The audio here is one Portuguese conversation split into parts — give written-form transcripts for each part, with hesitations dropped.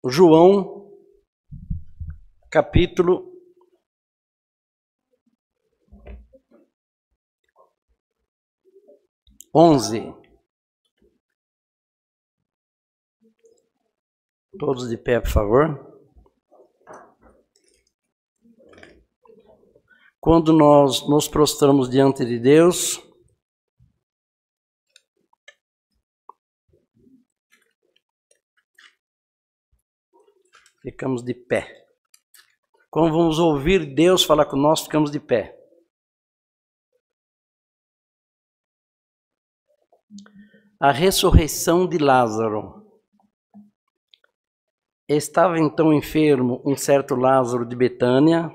João, capítulo 11. Todos de pé, por favor. Quando nós nos prostramos diante de Deus, ficamos de pé. Quando vamos ouvir Deus falar conosco, ficamos de pé. A ressurreição de Lázaro. Estava então enfermo um certo Lázaro de Betânia,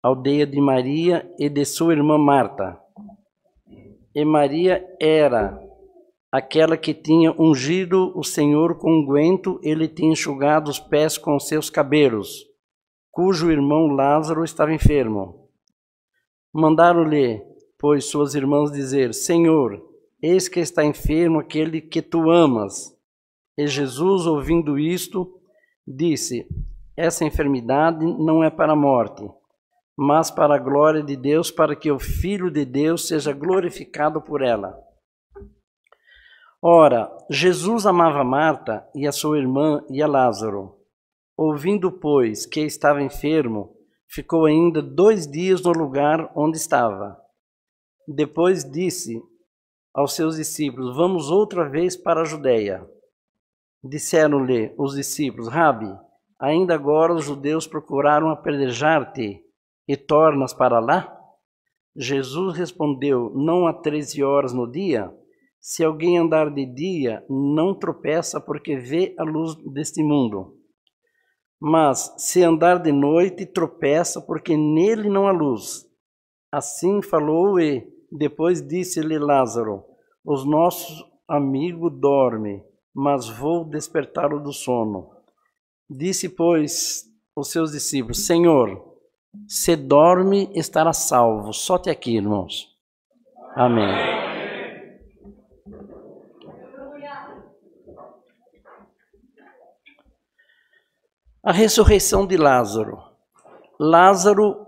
aldeia de Maria e de sua irmã Marta. E Maria era aquela que tinha ungido o Senhor com unguento, ele tinha enxugado os pés com seus cabelos, cujo irmão Lázaro estava enfermo. Mandaram-lhe, pois, suas irmãs dizer: Senhor, eis que está enfermo aquele que tu amas. E Jesus, ouvindo isto, disse: essa enfermidade não é para a morte, mas para a glória de Deus, para que o Filho de Deus seja glorificado por ela. Ora, Jesus amava Marta e a sua irmã e a Lázaro. Ouvindo, pois, que estava enfermo, ficou ainda 2 dias no lugar onde estava. Depois disse aos seus discípulos: vamos outra vez para a Judeia. Disseram-lhe os discípulos: Rabi, ainda agora os judeus procuraram apedrejar-te e tornas para lá? Jesus respondeu: não há 13 horas no dia? Se alguém andar de dia, não tropeça, porque vê a luz deste mundo. Mas se andar de noite, tropeça, porque nele não há luz. Assim falou e depois disse-lhe Lázaro: os nossos amigos dormem, mas vou despertá-lo do sono. Disse, pois, os seus discípulos: Senhor, se dorme, estará salvo. Solte aqui, irmãos. Amém. A ressurreição de Lázaro. Lázaro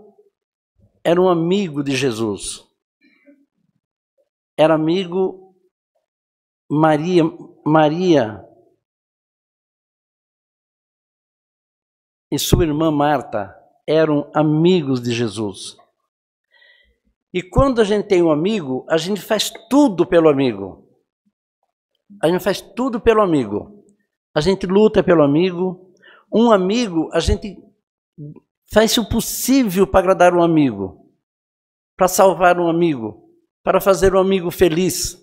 era um amigo de Jesus. Era amigo Maria e sua irmã Marta eram amigos de Jesus. E quando a gente tem um amigo, a gente faz tudo pelo amigo. A gente faz tudo pelo amigo. A gente luta pelo amigo. Um amigo, a gente faz o possível para agradar um amigo, para salvar um amigo, para fazer um amigo feliz.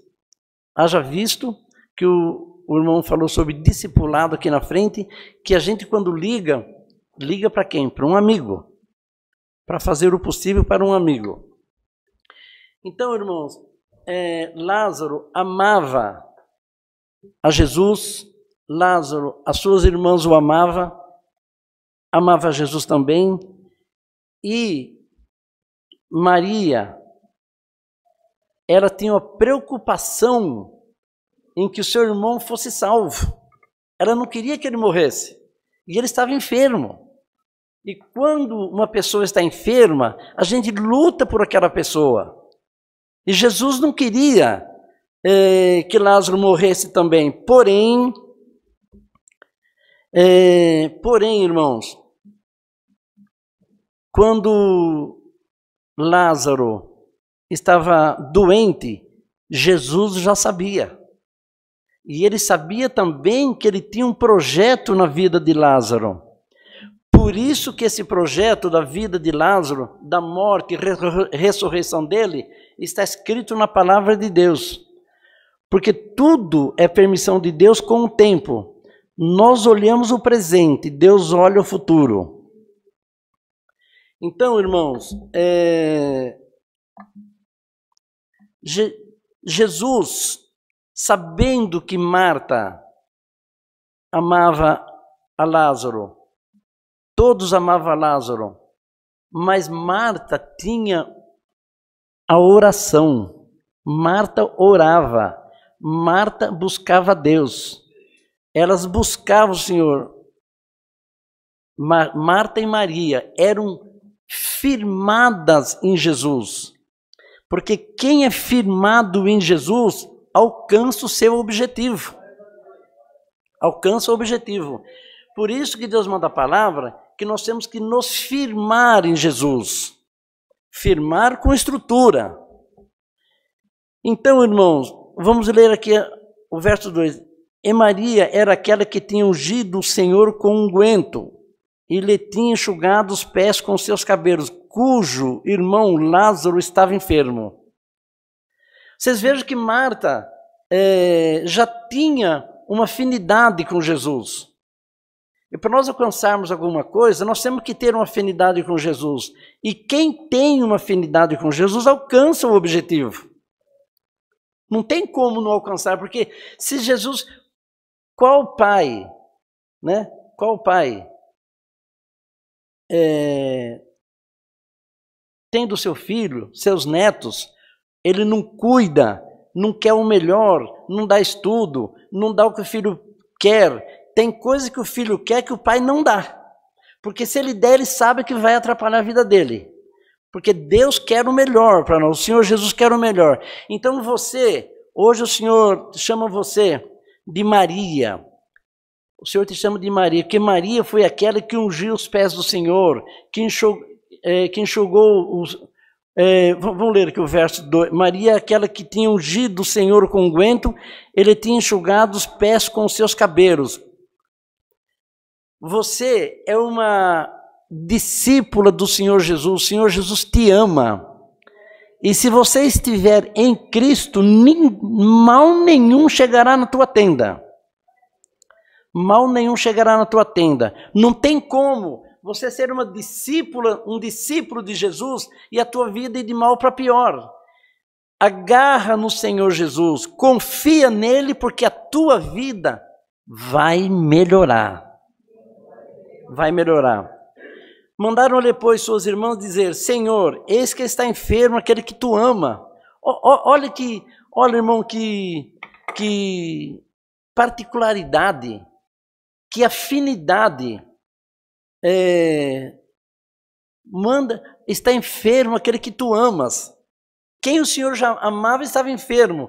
Haja visto que o irmão falou sobre discipulado aqui na frente, que a gente quando liga para quem? Para um amigo, para fazer o possível para um amigo. Então, irmãos, Lázaro amava a Jesus, Lázaro, as suas irmãs o amava Jesus também, e Maria, ela tinha uma preocupação em que o seu irmão fosse salvo. Ela não queria que ele morresse, e ele estava enfermo. E quando uma pessoa está enferma, a gente luta por aquela pessoa. E Jesus não queria que Lázaro morresse também. Porém, irmãos, quando Lázaro estava doente, Jesus já sabia. E ele sabia também que ele tinha um projeto na vida de Lázaro. Por isso que esse projeto da vida de Lázaro, da morte e ressurreição dele, está escrito na palavra de Deus. Porque tudo é permissão de Deus com o tempo. Nós olhamos o presente, Deus olha o futuro. Então, irmãos, Jesus, sabendo que Marta amava a Lázaro, todos amavam a Lázaro, mas Marta tinha a oração. Marta orava, Marta buscava Deus. Elas buscavam o Senhor. Marta e Maria eram firmadas em Jesus. Porque quem é firmado em Jesus alcança o seu objetivo. Alcança o objetivo. Por isso que Deus manda a palavra que nós temos que nos firmar em Jesus. Firmar com estrutura. Então, irmãos, vamos ler aqui o verso 2. E Maria era aquela que tinha ungido o Senhor com unguento e lhe tinha enxugado os pés com seus cabelos, cujo irmão Lázaro estava enfermo. Vocês vejam que Marta já tinha uma afinidade com Jesus. E para nós alcançarmos alguma coisa, nós temos que ter uma afinidade com Jesus. E quem tem uma afinidade com Jesus alcança o objetivo. Não tem como não alcançar, porque se Jesus... Qual pai, né? Qual pai tendo seu filho, seus netos, ele não cuida, não quer o melhor, não dá estudo, não dá o que o filho quer. Tem coisa que o filho quer que o pai não dá. Porque se ele der, ele sabe que vai atrapalhar a vida dele. Porque Deus quer o melhor para nós, o Senhor Jesus quer o melhor. Então hoje o Senhor chama você de Maria. O Senhor te chama de Maria, porque Maria foi aquela que ungiu os pés do Senhor, que enxugou os... vamos ler aqui o verso 2. Maria é aquela que tinha ungido o Senhor com unguento, ele tinha enxugado os pés com os seus cabelos. Você é uma discípula do Senhor Jesus, o Senhor Jesus te ama. E se você estiver em Cristo, mal nenhum chegará na tua tenda. Mal nenhum chegará na tua tenda. Não tem como você ser uma discípula, um discípulo de Jesus e a tua vida ir de mal para pior. Agarra no Senhor Jesus, confia nele, porque a tua vida vai melhorar. Vai melhorar. Mandaram-lhe, pois, suas irmãs dizer: Senhor, eis que está enfermo aquele que tu ama. Olha, irmão, que particularidade, que afinidade. Está enfermo aquele que tu amas. Quem o Senhor já amava estava enfermo.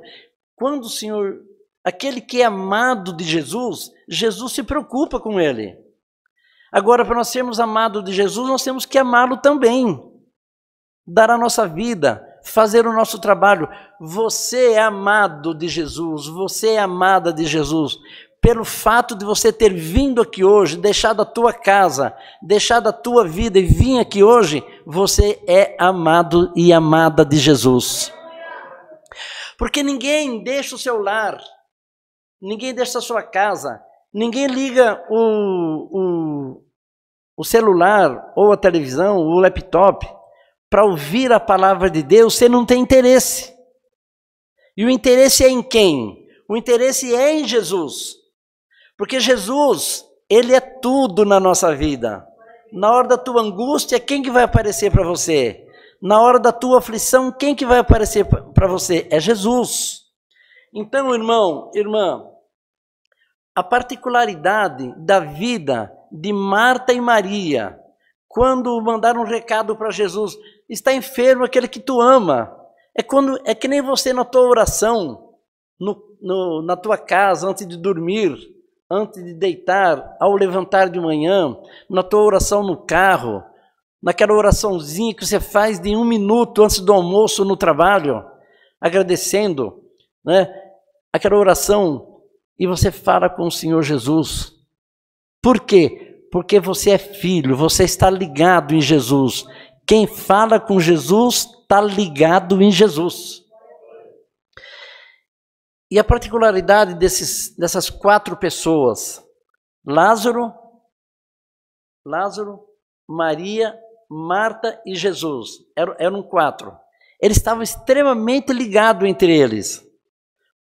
Quando o Senhor, aquele que é amado de Jesus, Jesus se preocupa com ele. Agora, para nós sermos amados de Jesus, nós temos que amá-lo também. Dar a nossa vida, fazer o nosso trabalho. Você é amado de Jesus, você é amada de Jesus. Pelo fato de você ter vindo aqui hoje, deixado a tua casa, deixado a tua vida e vir aqui hoje, você é amado e amada de Jesus. Porque ninguém deixa o seu lar, ninguém deixa a sua casa, ninguém liga o celular, ou a televisão, ou o laptop, para ouvir a palavra de Deus, você não tem interesse. E o interesse é em quem? O interesse é em Jesus. Porque Jesus, ele é tudo na nossa vida. Na hora da tua angústia, quem que vai aparecer para você? Na hora da tua aflição, quem que vai aparecer para você? É Jesus. Então, irmão, irmã, a particularidade da vida de Marta e Maria, quando mandaram um recado para Jesus: está enfermo aquele que tu ama. É que nem você na tua oração, na tua casa, antes de dormir, antes de deitar, ao levantar de manhã, na tua oração no carro, naquela oraçãozinha que você faz de 1 minuto antes do almoço no trabalho, agradecendo, né? Aquela oração, e você fala com o Senhor Jesus. Por quê? Porque você é filho, você está ligado em Jesus. Quem fala com Jesus está ligado em Jesus. E a particularidade dessas 4 pessoas, Lázaro, Maria, Marta e Jesus, eram 4. Eles estavam extremamente ligados entre eles.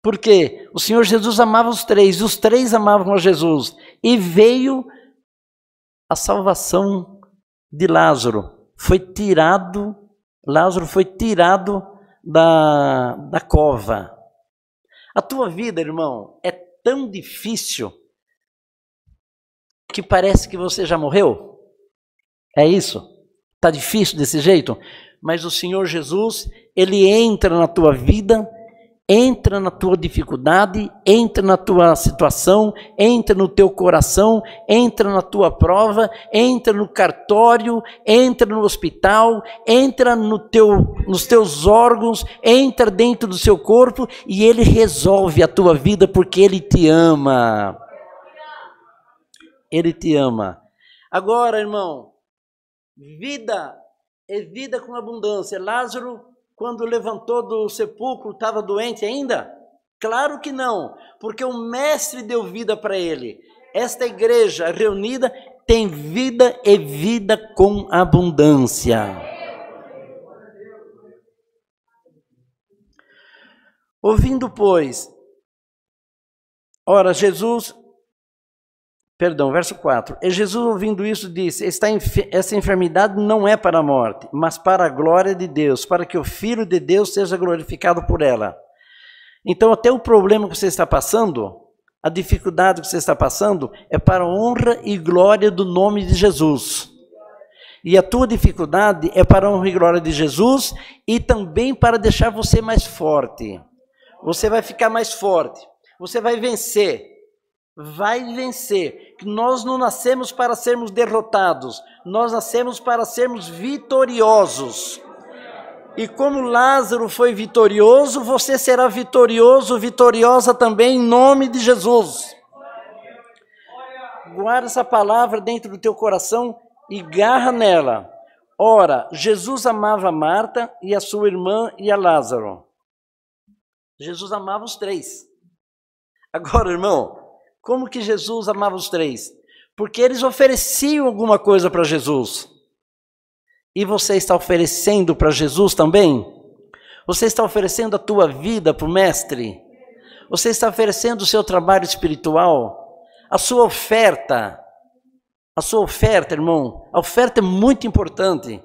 Porque o Senhor Jesus amava os 3, e os 3 amavam a Jesus. E veio a salvação de Lázaro. Lázaro foi tirado da cova. A tua vida, irmão, é tão difícil que parece que você já morreu. É isso? Está difícil desse jeito? Mas o Senhor Jesus, Ele entra na tua vida, entra na tua dificuldade, entra na tua situação, entra no teu coração, entra na tua prova, entra no cartório, entra no hospital, entra nos teus órgãos, entra dentro do seu corpo e Ele resolve a tua vida porque Ele te ama. Ele te ama. Agora, irmão, vida é vida com abundância. Lázaro, quando levantou do sepulcro, estava doente ainda? Claro que não, porque o mestre deu vida para ele. Esta igreja reunida tem vida e vida com abundância. Ouvindo, pois, ora, verso 4. E Jesus, ouvindo isso, disse: essa enfermidade não é para a morte, mas para a glória de Deus, para que o Filho de Deus seja glorificado por ela. Então, até o problema que você está passando, a dificuldade que você está passando, é para a honra e glória do nome de Jesus. E a tua dificuldade é para a honra e glória de Jesus e também para deixar você mais forte. Você vai ficar mais forte, você vai vencer. Vai vencer. Nós não nascemos para sermos derrotados, nós nascemos para sermos vitoriosos. E como Lázaro foi vitorioso, você será vitorioso, vitoriosa também, em nome de Jesus. Guarda essa palavra dentro do teu coração e garra nela. Ora, Jesus amava Marta e a sua irmã e a Lázaro. Jesus amava os três. Agora, irmão, como que Jesus amava os três? Porque eles ofereciam alguma coisa para Jesus. E você está oferecendo para Jesus também? Você está oferecendo a tua vida para o Mestre? Você está oferecendo o seu trabalho espiritual? A sua oferta? A sua oferta, irmão? A oferta é muito importante.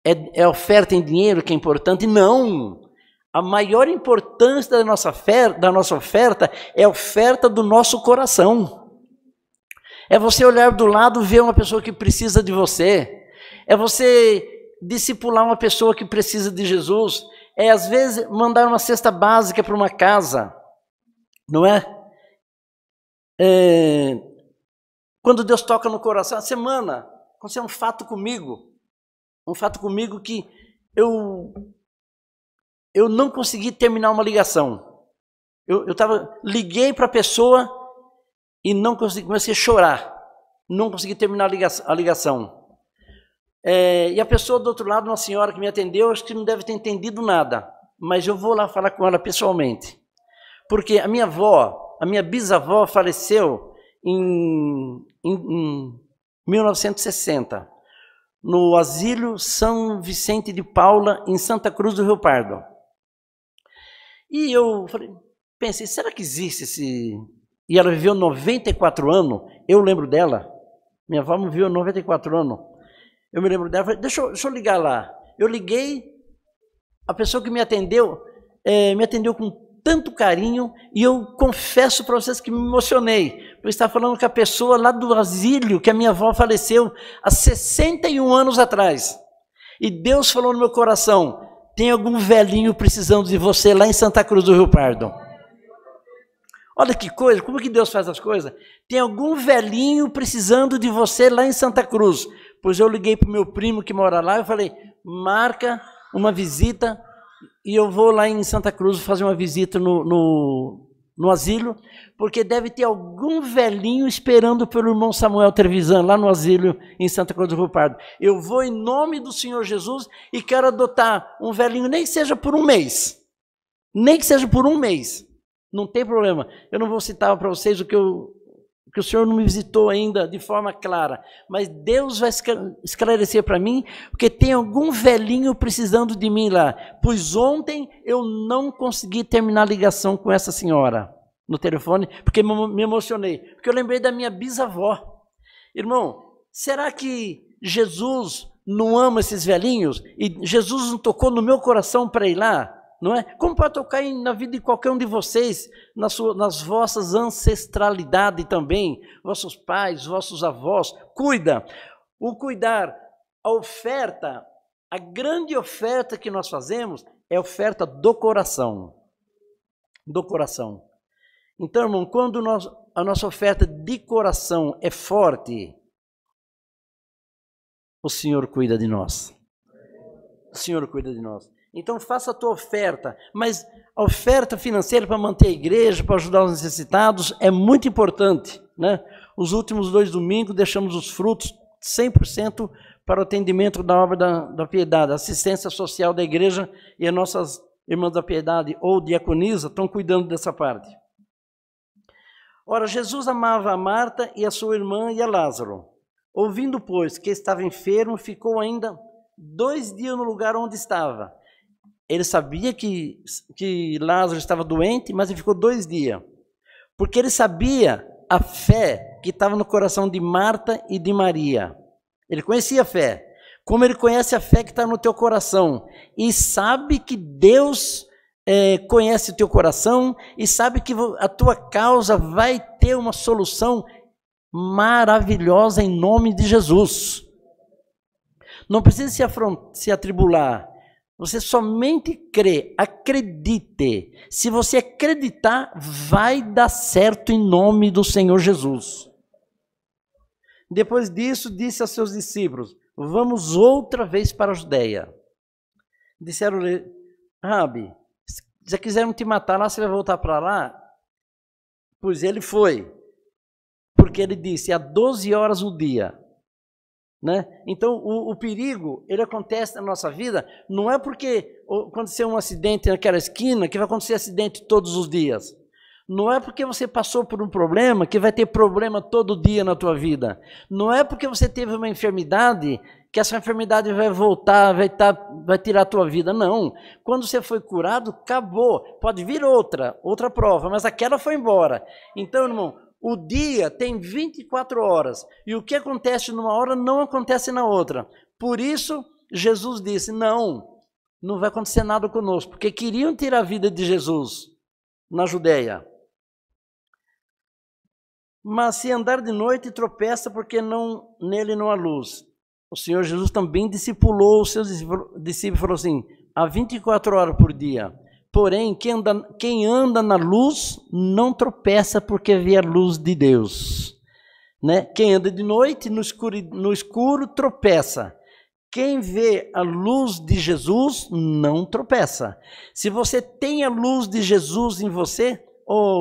É a oferta em dinheiro que é importante? Não! A maior importância da nossa oferta é a oferta do nosso coração. É você olhar do lado e ver uma pessoa que precisa de você. É você discipular uma pessoa que precisa de Jesus. É, às vezes, mandar uma cesta básica para uma casa. Não é? Quando Deus toca no coração, a semana, aconteceu um fato comigo que eu não consegui terminar uma ligação. Liguei para a pessoa e não consegui, comecei a chorar. Não consegui terminar a ligação. E a pessoa do outro lado, uma senhora que me atendeu, acho que não deve ter entendido nada. Mas eu vou lá falar com ela pessoalmente. Porque a minha bisavó faleceu em 1960, no Asilo São Vicente de Paula, em Santa Cruz do Rio Pardo. E eu pensei, será que existe esse... E ela viveu 94 anos, eu lembro dela, minha avó viveu 94 anos, eu me lembro dela, falei, deixa eu ligar lá. Eu liguei, a pessoa que me atendeu com tanto carinho, e eu confesso para vocês que me emocionei. Eu estava falando com a pessoa lá do asilo, que a minha avó faleceu há 61 anos atrás. E Deus falou no meu coração, tem algum velhinho precisando de você lá em Santa Cruz do Rio Pardo. Olha que coisa, como que Deus faz as coisas? Tem algum velhinho precisando de você lá em Santa Cruz. Pois eu liguei para o meu primo que mora lá, eu falei, marca uma visita e eu vou lá em Santa Cruz fazer uma visita no asilo, porque deve ter algum velhinho esperando pelo irmão Samuel Trevisan, lá no asilo em Santa Cruz do Rio Pardo. Eu vou em nome do Senhor Jesus e quero adotar um velhinho, nem que seja por um mês. Nem que seja por um mês. Não tem problema. Eu não vou citar para vocês o que o Senhor não me visitou ainda de forma clara, mas Deus vai esclarecer para mim, porque tem algum velhinho precisando de mim lá, pois ontem eu não consegui terminar a ligação com essa senhora no telefone, porque me emocionei, porque eu lembrei da minha bisavó. Irmão, será que Jesus não ama esses velhinhos? E Jesus não tocou no meu coração para ir lá? Não é? Como pode tocar na vida de qualquer um de vocês, nas vossas ancestralidades também, vossos pais, vossos avós, cuida. O cuidar, a oferta, a grande oferta que nós fazemos é a oferta do coração. Do coração. Então, irmão, quando a nossa oferta de coração é forte, o Senhor cuida de nós. O Senhor cuida de nós. Então faça a tua oferta, mas a oferta financeira para manter a igreja, para ajudar os necessitados, é muito importante, né? Os últimos 2 domingos deixamos os frutos 100% para o atendimento da obra da piedade, assistência social da igreja, e as nossas irmãs da piedade ou diaconisa estão cuidando dessa parte. Ora, Jesus amava a Marta e a sua irmã e a Lázaro. Ouvindo, pois, que estava enfermo, ficou ainda 2 dias no lugar onde estava. Ele sabia que Lázaro estava doente, mas ele ficou 2 dias. Porque ele sabia a fé que estava no coração de Marta e de Maria. Ele conhecia a fé. Como ele conhece a fé que está no teu coração. E sabe que Deus conhece o teu coração. E sabe que a tua causa vai ter uma solução maravilhosa em nome de Jesus. Não precisa se atribular. Você somente crê, acredite. Se você acreditar, vai dar certo em nome do Senhor Jesus. Depois disso, disse aos seus discípulos: vamos outra vez para a Judeia. Disseram-lhe: Rabi, se quiserem te matar lá, você vai voltar para lá? Pois ele foi. Porque ele disse, há 12 horas no dia. Né? Então, o perigo, ele acontece na nossa vida, não é porque aconteceu um acidente naquela esquina que vai acontecer acidente todos os dias. Não é porque você passou por um problema que vai ter problema todo dia na tua vida. Não é porque você teve uma enfermidade que essa enfermidade vai voltar, vai tirar a tua vida. Não. Quando você foi curado, acabou. Pode vir outra prova, mas aquela foi embora. Então, irmão, o dia tem 24 horas, e o que acontece numa hora não acontece na outra. Por isso, Jesus disse, não vai acontecer nada conosco, porque queriam tirar a vida de Jesus na Judeia. Mas se andar de noite, tropeça, porque nele não há luz. O Senhor Jesus também discipulou os seus discípulos, falou assim, há 24 horas por dia. Porém, quem anda na luz não tropeça porque vê a luz de Deus. Né? Quem anda de noite no escuro tropeça. Quem vê a luz de Jesus não tropeça. Se você tem a luz de Jesus em você,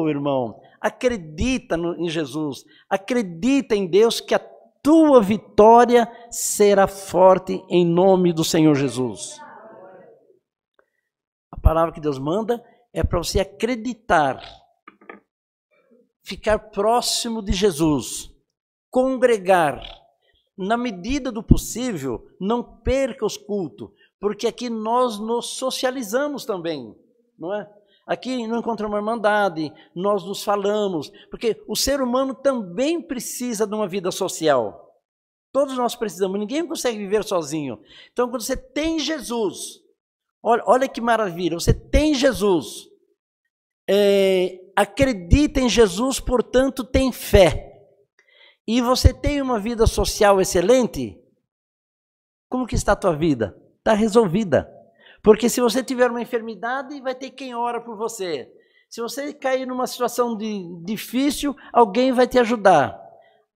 irmão, acredita em Jesus. Acredita em Deus que a tua vitória será forte em nome do Senhor Jesus. A palavra que Deus manda é para você acreditar, ficar próximo de Jesus, congregar. Na medida do possível, não perca os cultos, porque aqui nós nos socializamos também, não é? Aqui não encontramos irmandade, nós nos falamos, porque o ser humano também precisa de uma vida social. Todos nós precisamos, ninguém consegue viver sozinho. Então, quando você tem Jesus, olha que maravilha, você tem Jesus, acredita em Jesus, portanto tem fé, e você tem uma vida social excelente, como que está a tua vida? Está resolvida, porque se você tiver uma enfermidade, vai ter quem ora por você, se você cair numa situação difícil, alguém vai te ajudar,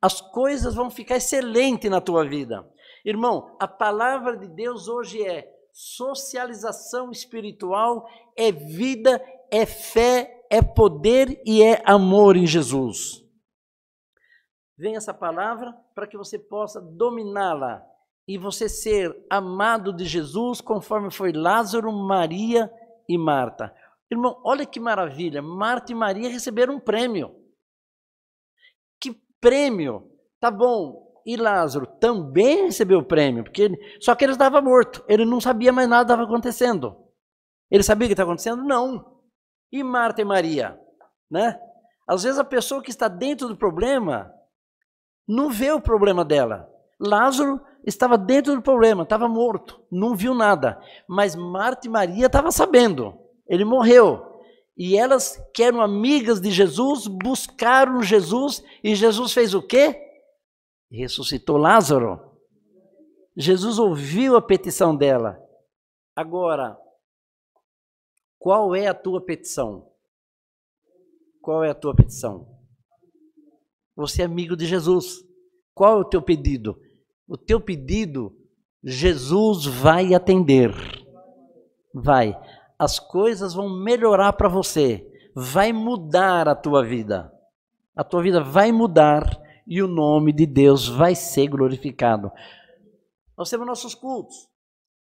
as coisas vão ficar excelentes na tua vida. Irmão, a palavra de Deus hoje é socialização espiritual, é vida, é fé, é poder e é amor em Jesus. Vem essa palavra para que você possa dominá-la e você ser amado de Jesus, conforme foi Lázaro, Maria e Marta. Irmão, olha que maravilha, Marta e Maria receberam um prêmio. Que prêmio! Tá bom. E Lázaro também recebeu o prêmio, só que ele estava morto, ele não sabia mais nada que estava acontecendo. Ele sabia o que estava acontecendo? Não. E Marta e Maria? Né? Às vezes a pessoa que está dentro do problema não vê o problema dela. Lázaro estava dentro do problema, estava morto, não viu nada. Mas Marta e Maria estavam sabendo, ele morreu. E elas, que eram amigas de Jesus, buscaram Jesus, e Jesus fez o quê? Ressuscitou Lázaro. Jesus ouviu a petição dela. Agora, qual é a tua petição? Qual é a tua petição? Você é amigo de Jesus. Qual é o teu pedido? O teu pedido, Jesus vai atender. Vai. As coisas vão melhorar para você. Vai mudar a tua vida. A tua vida vai mudar e o nome de Deus vai ser glorificado. Nós temos nossos cultos.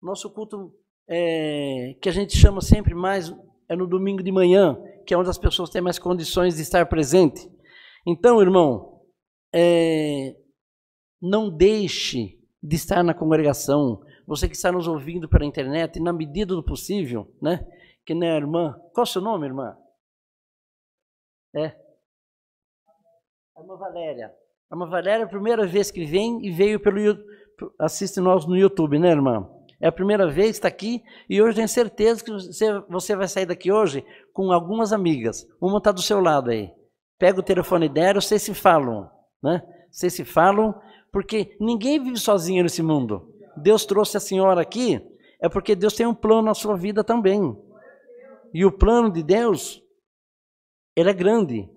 Nosso culto que a gente chama sempre mais é no domingo de manhã, que é onde as pessoas têm mais condições de estar presente. Então, irmão, não deixe de estar na congregação. Você que está nos ouvindo pela internet, na medida do possível, né? Que nem a irmã. Qual é o seu nome, irmã? A irmã Valéria. A irmã Valéria é a primeira vez que vem e veio assiste nós no YouTube, né, irmã? É a primeira vez que está aqui e hoje tenho certeza que você vai sair daqui hoje com algumas amigas. Uma está do seu lado aí. Pega o telefone dela, vocês se falam, né? Vocês se falam, porque ninguém vive sozinho nesse mundo. Deus trouxe a senhora aqui, é porque Deus tem um plano na sua vida também. E o plano de Deus, ele é grande.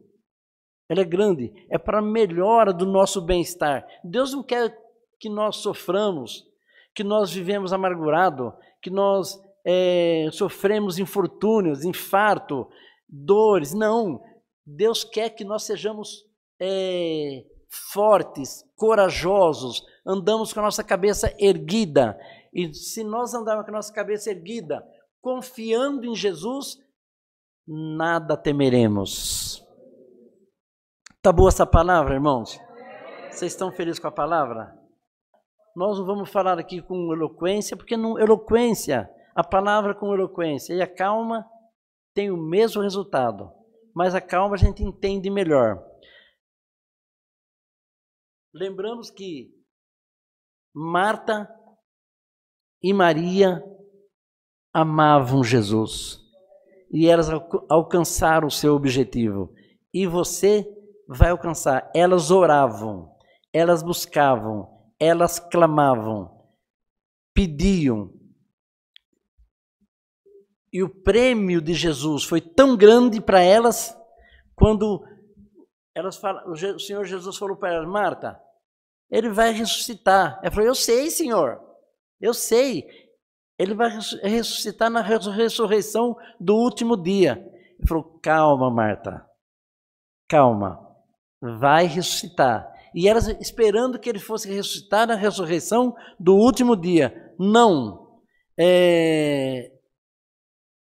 Ele é grande. É para a melhora do nosso bem-estar. Deus não quer que nós soframos, que nós vivemos amargurado, que nós sofremos infortúnios, infarto, dores. Não. Deus quer que nós sejamos fortes, corajosos, andamos com a nossa cabeça erguida. E se nós andarmos com a nossa cabeça erguida, confiando em Jesus, nada temeremos. Tá boa essa palavra, irmãos? Vocês estão felizes com a palavra? Nós não vamos falar aqui com eloquência, porque eloquência, a palavra com eloquência e a calma tem o mesmo resultado, mas a calma a gente entende melhor. Lembramos que Marta e Maria amavam Jesus e elas alcançaram o seu objetivo. E você vai alcançar. Elas oravam, elas buscavam, elas clamavam, pediam. E o prêmio de Jesus foi tão grande para elas, quando elas falam, o Senhor Jesus falou para elas: Marta, ele vai ressuscitar. Ela falou: eu sei, Senhor, eu sei. Ele vai ressuscitar na ressurreição do último dia. Ele falou: calma, Marta, calma, vai ressuscitar. E elas esperando que ele fosse ressuscitar na ressurreição do último dia. Não.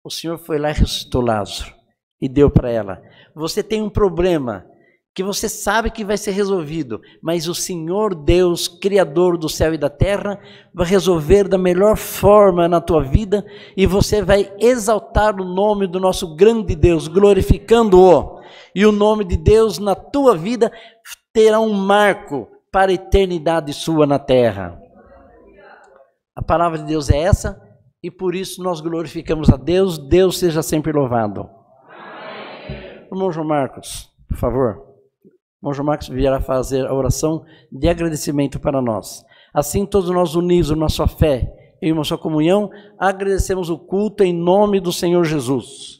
O Senhor foi lá e ressuscitou Lázaro e deu para ela. Você tem um problema que você sabe que vai ser resolvido, mas o Senhor Deus, Criador do céu e da terra, vai resolver da melhor forma na tua vida e você vai exaltar o nome do nosso grande Deus, glorificando-o. E o nome de Deus na tua vida terá um marco para a eternidade sua na terra. A palavra de Deus é essa e por isso nós glorificamos a Deus. Deus seja sempre louvado. Amém. Irmão João Marcos, por favor. O João Marcos virá fazer a oração de agradecimento para nós. Assim, todos nós unidos na sua fé e uma sua comunhão, agradecemos o culto em nome do Senhor Jesus.